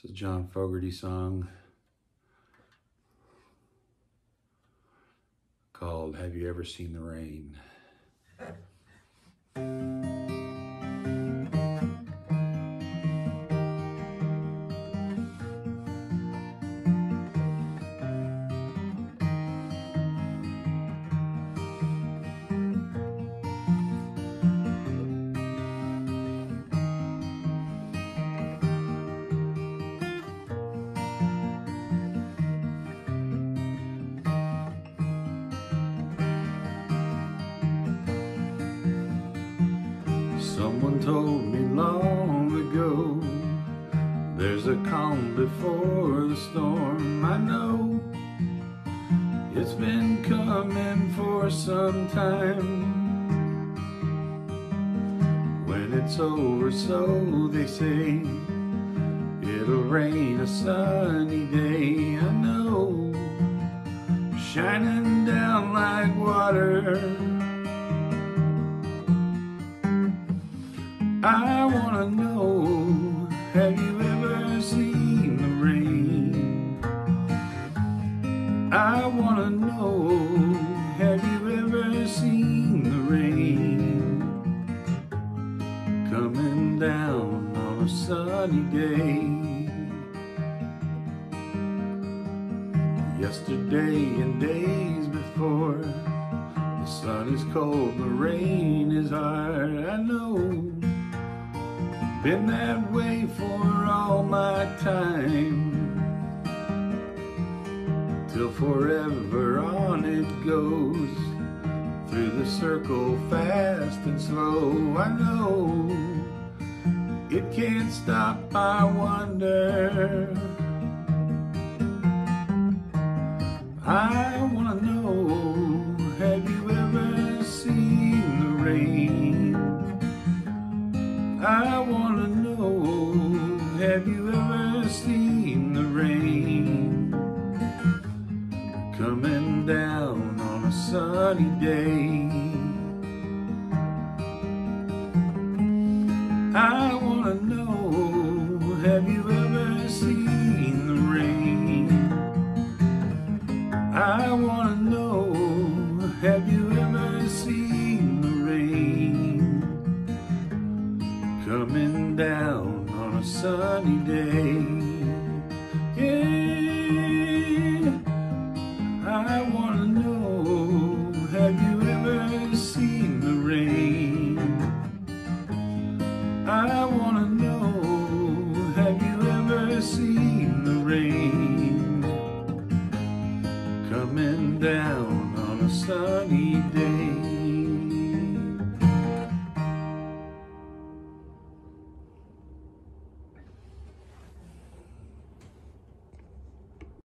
It's a John Fogerty song called Have You Ever Seen the Rain? Someone told me long ago, there's a calm before the storm. I know it's been coming for some time. When it's over, so they say, it'll rain a sunny day. I know, shining down like water. I wanna know, have you ever seen the rain? I wanna know, have you ever seen the rain? Coming down on a sunny day. Yesterday and days before, the sun is cold, the rain is hard. I know, been that way for all my time, till forever on it goes, through the circle fast and slow. I know, it can't stop, I wonder. I wanna know, have you ever seen the rain? I wanna know, have you ever seen the rain? Coming down on a sunny day. I wanna know, have you ever seen the rain? I wanna know, have you ever seen the rain? Coming down on a sunny day. Yeah, I wanna know, have you ever seen the rain? I wanna know, have you ever seen the rain? Coming down on a sunny day.